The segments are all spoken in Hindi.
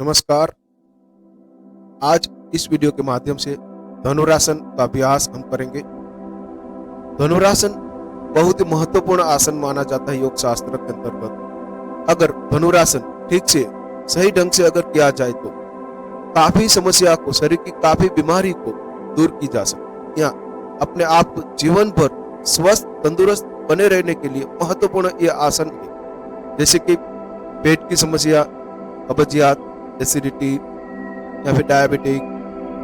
नमस्कार। आज इस वीडियो के माध्यम से धनुरासन का अभ्यास हम करेंगे। धनुरासन बहुत ही महत्वपूर्ण आसन माना जाता है योग शास्त्र के अंतर्गत। अगर धनुरासन ठीक से सही ढंग से अगर किया जाए तो काफी समस्या को, शरीर की काफी बीमारी को दूर की जा सकती है। यहाँ अपने आप को जीवन भर स्वस्थ तंदुरुस्त बने रहने के लिए महत्वपूर्ण यह आसन है। जैसे कि पेट की समस्या, कब्जियत, एसिडिटी या फिर डायबिटिक,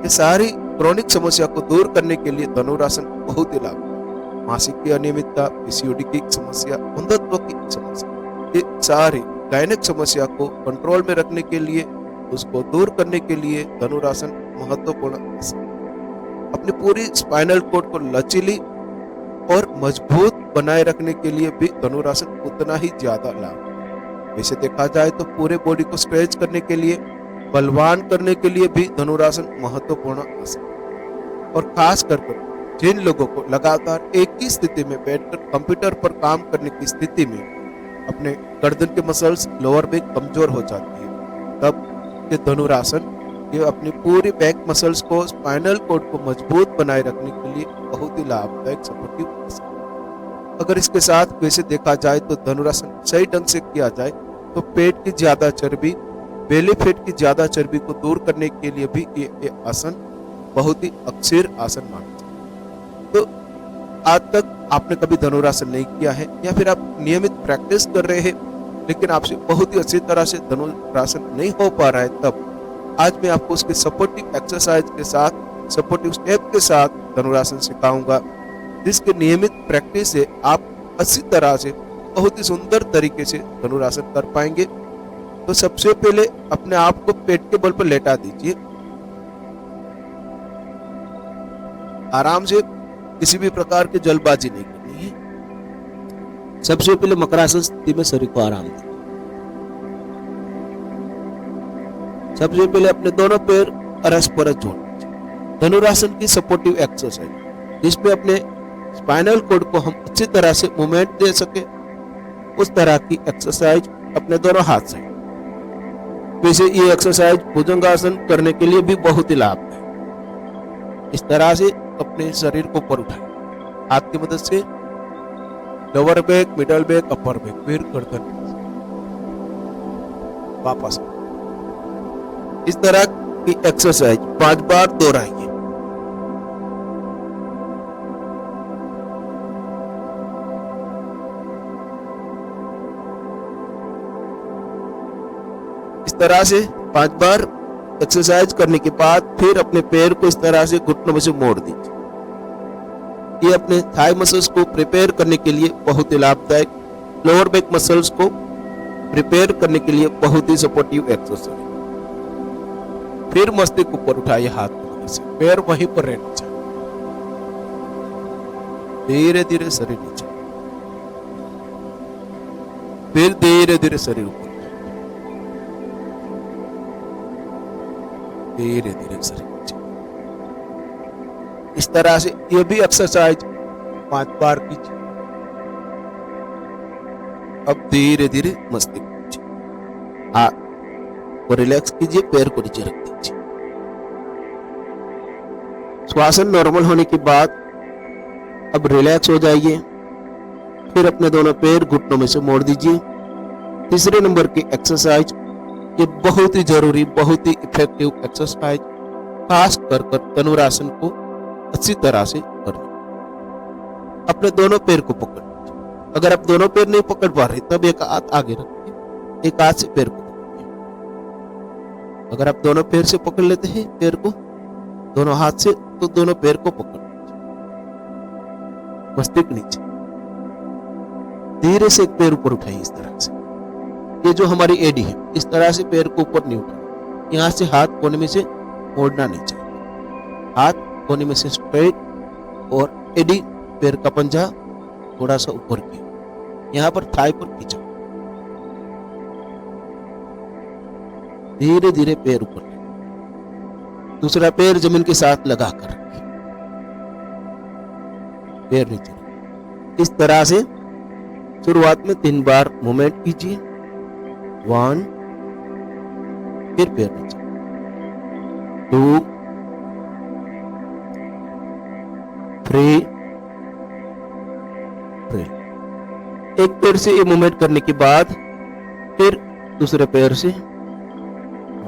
ये सारी क्रोनिक समस्या को दूर करने के लिए धनुरासन बहुत ही लाभदायक। मासिक की अनियमितता, पीसीओडी की समस्या, अंधत्व की समस्या, ये सारी गायनिक समस्या को कंट्रोल में रखने के लिए, उसको दूर करने के लिए धनुरासन महत्वपूर्ण आसन। अपनी पूरी स्पाइनल कोड को लचीली और मजबूत बनाए रखने के लिए भी धनुरासन उतना ही ज्यादा लाभ। वैसे देखा जाए तो पूरे बॉडी को स्ट्रेच करने के लिए, बलवान करने के लिए भी धनुरासन महत्वपूर्ण आसन। और खास कर जिन लोगों को लगातार एक ही स्थिति में बैठकर कंप्यूटर पर काम करने की स्थिति में अपने गर्दन के मसल्स, लोअर बैक कमजोर हो जाती है, तब ये धनुरासन ये अपनी पूरी बैक मसल्स को, स्पाइनल कोड को मजबूत बनाए रखने के लिए बहुत ही लाभदायक सपोर्टिव आसन। अगर इसके साथ वैसे देखा जाए तो धनुरासन सही ढंग से किया जाए तो पेट की ज्यादा चर्बी, बेली फैट की ज्यादा चर्बी को दूर करने के लिए भी ये आसन बहुत ही अक्षीर आसन माना जाता है। तो आज तक आपने कभी धनुरासन नहीं किया है या फिर आप नियमित प्रैक्टिस कर रहे हैं लेकिन आपसे बहुत ही अच्छी तरह से धनुरासन नहीं हो पा रहा है, तब आज मैं आपको उसके सपोर्टिव एक्सरसाइज के साथ, सपोर्टिव स्टेप के साथ धनुरासन सिखाऊंगा, जिसके नियमित प्रैक्टिस से आप अच्छी तरह से बहुत ही सुंदर तरीके से धनुरासन कर पाएंगे। तो सबसे पहले अपने आप को पेट के बल पर लेटा दीजिए। आराम से, किसी भी प्रकार की जल्दबाजी नहीं करनी है। सबसे पहले मकरासन स्थिति में शरीर को आराम दीजिए। सबसे पहले अपने दोनों पैर परस्पर जोड़ दीजिए। धनुरासन की सपोर्टिव एक्सरसाइज, जिसमें अपने स्पाइनल कोड को हम अच्छी तरह से मूवमेंट दे सके, उस तरह की एक्सरसाइज अपने दोनों हाथ से। वैसे ये एक्सरसाइज भुजंगासन करने के लिए भी बहुत ही लाभ है। इस तरह से अपने शरीर को ऊपर उठाएं, हाथ की मदद से lower back, middle back, upper back, फिर गर्दन वापस। इस तरह की एक्सरसाइज 5 बार दोहराइए। इस तरह से 5 बार एक्सरसाइज करने के बाद फिर अपने पैर को इस तरह से घुटनों में से मोड़ दीजिए। ये अपने थाई मसल्स को प्रिपेयर करने के लिए बहुत ही लाभदायक, लोअर बैक मसल्स को प्रिपेयर करने के लिए बहुत ही सपोर्टिव एक्सरसाइज। फिर मस्तिष्क ऊपर उठाइए हाथ की मदद से, पैर वहीं पर रहना चाहिए। धीरे धीरे शरीर नीचे, फिर धीरे धीरे शरीर ऊपर, धीरे धीरे शरीर नीचे। इस तरह से ये भी एक्सरसाइज 5 बार कीजिए। अब धीरे धीरे मस्तिष्क नीचे, हाथ को रिलैक्स कीजिए, पैर को नीचे रख दीजिए। श्वासन नॉर्मल होने के बाद अब रिलैक्स हो जाइए। फिर अपने दोनों पैर घुटनों में से मोड़ दीजिए। तीसरे नंबर की एक्सरसाइज, ये बहुत ही जरूरी, बहुत ही इफेक्टिव एक्सरसाइज, खास कर धनुरासन को अच्छी तरह से करना। अपने दोनों पैर को पकड़ लीजिए। अगर आप दोनों पैर नहीं पकड़ पा रहे तब एक हाथ आगे रखिए, एक हाथ से पैर को पकड़िए। अगर आप दोनों पैर से पकड़ लेते हैं पैर को दोनों हाथ से, तो दोनों पैर को पकड़ लीजिए, मस्तिष्क नीचे। धीरे से एक पैर ऊपर उठाइए इस तरह से। ये जो हमारी एडी है, इस तरह से पैर को ऊपर नहीं उठाना। यहाँ से हाथ कोने में से मोड़ना नहीं चाहिए। हाथ कोने में से स्ट्रेट, और एडी पैर का पंजा थोड़ा सा ऊपर किया, यहाँ पर थाई पर खींचा। धीरे धीरे पैर ऊपर, दूसरा पैर जमीन के साथ लगाकर रखिए, पैर नीचे। इस तरह से शुरुआत में 3 बार मूवमेंट कीजिए। 1 फिर पैर नीचे, 2 3 3। एक पैर से ये मूवमेंट करने के बाद फिर दूसरे पैर से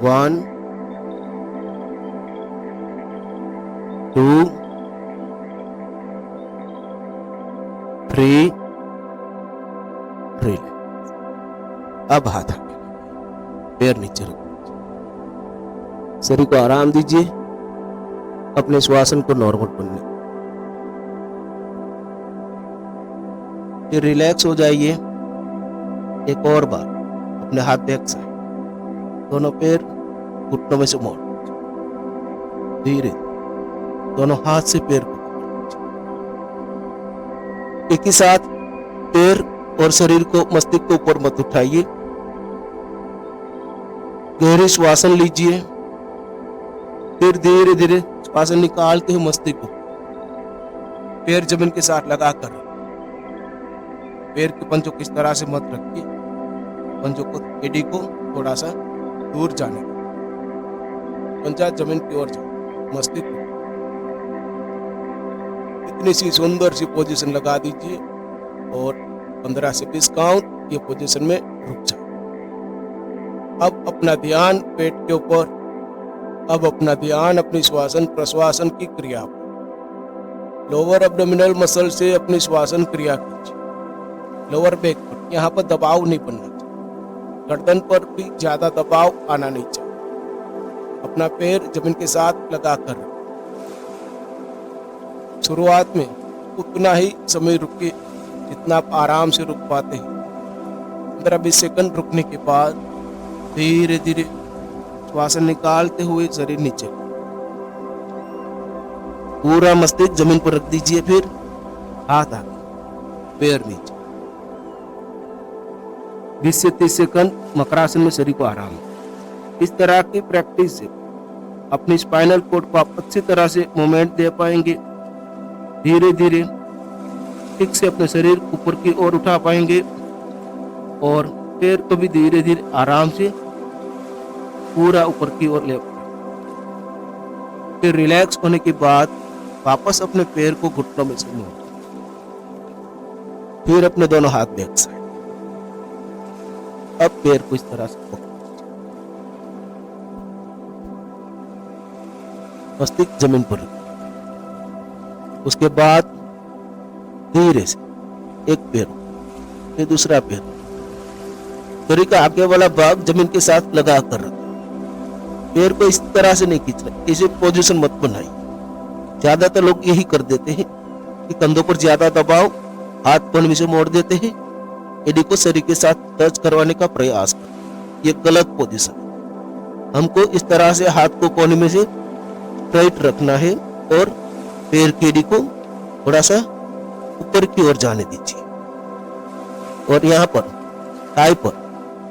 1 2 3 3। अब हाथ आगे, पैर नीचे रख दीजिए, शरीर को आराम दीजिए, अपने श्वासन को नॉर्मल बनने, फिर रिलैक्स हो जाइए। एक और बार अपने हाथ बैक साइड, दोनों पैर घुटनों में से मोड़ दीजिए, धीरे दोनों हाथ से पैर को पकड़ लीजिए। एक ही साथ पैर और शरीर को, मस्तिष्क को ऊपर मत उठाइए, गहरी श्वासन लीजिए, फिर धीरे धीरे श्वासन निकालते हुए मस्तिष्क को पैर जमीन के साथ लगा कर, पैर के पंजों को इस तरह से मत रखिए, पंजों को, एडी को थोड़ा सा दूर जाने, पंजा जमीन की ओर जाए, मस्तिष्क इतनी सी सुंदर सी पोजीशन लगा दीजिए और 15 से 20 काउंट ये पोजीशन में रुक जाए। अब अपना ध्यान पेट के ऊपर, अब अपना ध्यान अपनी श्वासन प्रश्वासन की क्रिया पर, लोअर एब्डोमिनल मसल से अपनी श्वासन क्रिया कीजिए, लोअर बैक पर, यहाँ पर दबाव नहीं बनना चाहिए, गर्दन पर भी ज्यादा दबाव आना नहीं चाहिए, अपना पैर जमीन के साथ लगा कर। शुरुआत में उतना ही समय रुके जितना आप आराम से रुक पाते हैं। 15-20 सेकंड रुकने के बाद धीरे धीरे श्वासन निकालते हुए शरीर नीचे, पूरा मस्तिष्क जमीन पर रख दीजिए, फिर हाथ आगे, पैर नीचे, 20 से 30 सेकंड मकरासन में शरीर को आराम। इस तरह की प्रैक्टिस से अपनी स्पाइनल कोड को आप अच्छी तरह से मूवमेंट दे पाएंगे, धीरे धीरे ठीक से अपने शरीर ऊपर की ओर उठा पाएंगे और पैर को भी धीरे धीरे आराम से पूरा ऊपर की ओर ले पाएंगे। फिर रिलैक्स होने के बाद वापस अपने पैर को घुटनों में से मोड़, फिर अपने दोनों हाथ बैक साइड, अब पैर को इस तरह से पकड़, मस्तिष्क जमीन पर, उसके बाद धीरे से एक पैर, फिर दूसरा पैर, शरीर का आगे वाला भाग जमीन के साथ लगा कर रखें, पैर को इस तरह से नहीं खींचना, इसे पोजीशन मत बनाइए। ज्यादातर लोग यही कर देते हैं कि कंधों पर ज्यादा दबाव, हाथ कोने में से मोड़ देते हैं, एडी को शरीर के साथ टच करवाने का प्रयास करते, ये गलत पोजीशन है। हमको इस तरह से हाथ को कोने में से स्ट्राइट रखना है और पैर की एडी को थोड़ा सा ऊपर की ओर जाने दीजिए और यहाँ पर थाई पर,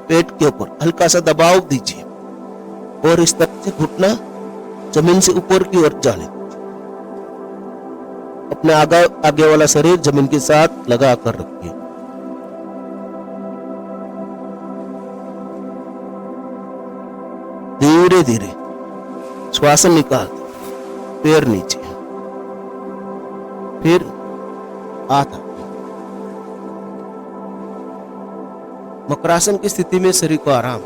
पेट के ऊपर हल्का सा दबाव दीजिए और इस तरह से घुटना जमीन से ऊपर की ओर जाने दीजिए। अपने आगे वाला शरीर जमीन के साथ लगा कर रखिए। धीरे धीरे श्वासन निकाल, पैर नीचे, फिर हाथ। मकरासन की स्थिति में शरीर को आराम,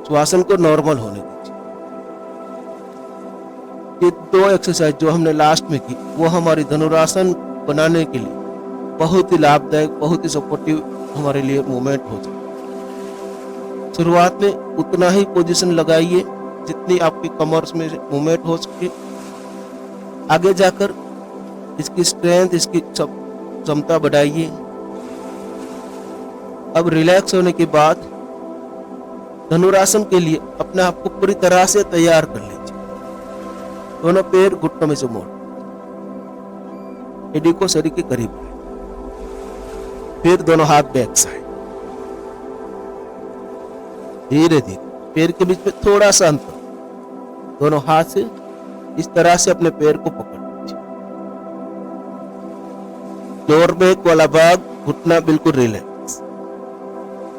श्वासन को नॉर्मल होने दीजिए। ये 2 एक्सरसाइज जो हमने लास्ट में की वो हमारी धनुरासन बनाने के लिए बहुत ही लाभदायक, बहुत ही सपोर्टिव हमारे लिए मूवमेंट हो जाए। शुरुआत में उतना ही पोजीशन लगाइए जितनी आपकी कमर में मूवमेंट हो सके। आगे जाकर इसकी स्ट्रेंथ, इसकी क्षमता बढ़ाइए। अब रिलैक्स होने के बाद धनुरासन के लिए अपने आप को पूरी तरह से तैयार कर लीजिए। दोनों पैर घुटनों में से मोड़, एडी को शरीर के करीब, फिर दोनों हाथ बैक साइड, धीरे धीरे पैर के बीच में थोड़ा सा अंतर, दोनों हाथ से इस तरह से अपने पैर को पकड़ लीजिए। लोअर बैक वाला भाग, घुटना बिल्कुल रिलैक्स,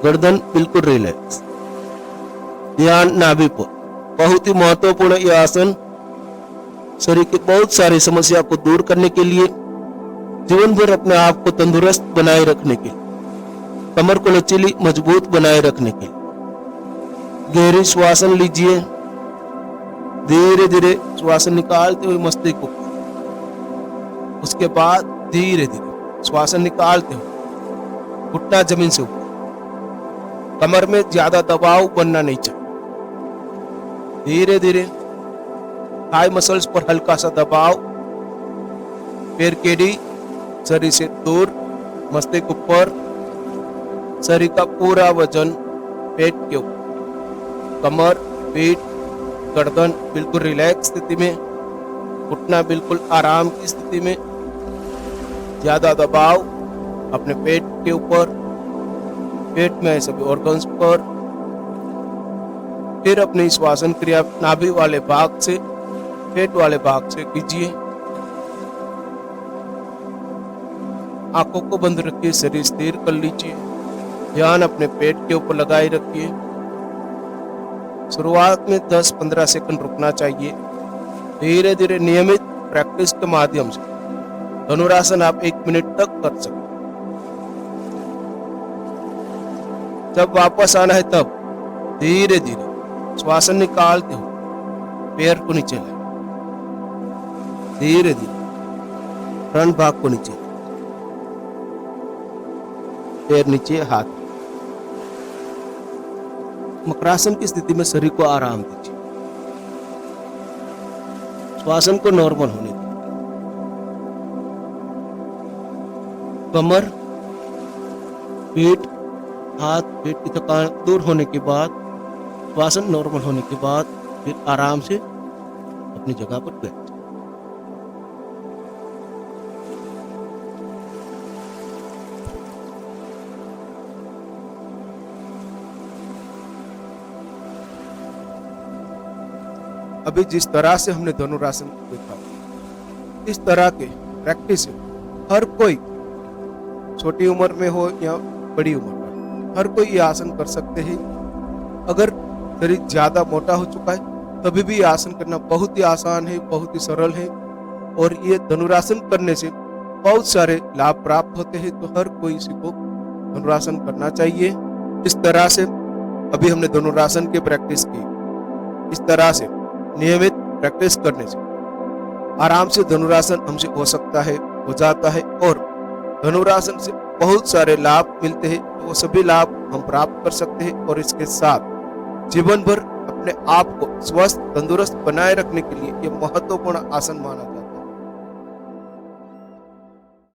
गर्दन बिल्कुल रिलैक्स, ध्यान नाभि पर। बहुत ही महत्वपूर्ण यह आसन शरीर की बहुत सारी समस्या को दूर करने के लिए, जीवन भर अपने आप को तंदुरुस्त बनाए रखने के लिए, कमर को लचीली मजबूत बनाए रखने के लिए। गहरी श्वासन लीजिए, धीरे धीरे श्वासन निकालते हुए मस्तिष्क को, उसके बाद धीरे धीरे श्वासन निकालते हुए घुटना जमीन से ऊपर। कमर में ज्यादा दबाव बनना नहीं चाहिए। धीरे धीरे थाई मसल्स पर हल्का सा दबाव, पैर केड़ी शरीर से दूर, मस्तिष्क ऊपर, शरीर का पूरा वजन पेट के ऊपर, कमर, पीठ, गर्दन बिल्कुल रिलैक्स स्थिति में, घुटना बिल्कुल आराम की स्थिति में, ज्यादा दबाव अपने पेट के ऊपर, पेट में सभी ऑर्गन्स पर। फिर अपनी श्वासन क्रिया नाभि वाले भाग से, पेट वाले भाग से कीजिए। आंखों को बंद रखिए, शरीर स्थिर कर लीजिए, ध्यान अपने पेट के ऊपर लगाए रखिए। शुरुआत में 10-15 सेकंड रुकना चाहिए। धीरे धीरे नियमित प्रैक्टिस के माध्यम से धनुरासन आप 1 मिनट तक कर सकते। जब वापस आना है तब धीरे धीरे श्वासन निकालते हो पैर को नीचे लाए, धीरे धीरे फ्रंट भाग को नीचे, पैर नीचे, हाथ। मकरासन की स्थिति में शरीर को आराम दीजिए, श्वासन को नॉर्मल होने दीजिए। कमर, पीठ, हाथ, पेट की थकान दूर होने के बाद, श्वासन नॉर्मल होने के बाद फिर आराम से अपनी जगह पर बैठ जाए। अभी जिस तरह से हमने धनुरासन को देखा, इस तरह के प्रैक्टिस हर कोई, छोटी उम्र में हो या बड़ी उम्र में, हर कोई ये आसन कर सकते हैं। अगर शरीर ज्यादा मोटा हो चुका है तभी भी ये आसन करना बहुत ही आसान है, बहुत ही सरल है, और ये धनुरासन करने से बहुत सारे लाभ प्राप्त होते हैं। तो हर कोई इसी को धनुरासन करना चाहिए। इस तरह से अभी हमने धनुरासन की प्रैक्टिस की। इस तरह से नियमित प्रैक्टिस करने से आराम से धनुरासन हमसे हो सकता है, हो जाता है, और धनुरासन से बहुत सारे लाभ मिलते हैं। तो वो सभी लाभ हम प्राप्त कर सकते हैं, और इसके साथ जीवन भर अपने आप को स्वस्थ तंदुरुस्त बनाए रखने के लिए ये महत्वपूर्ण आसन माना जाता है।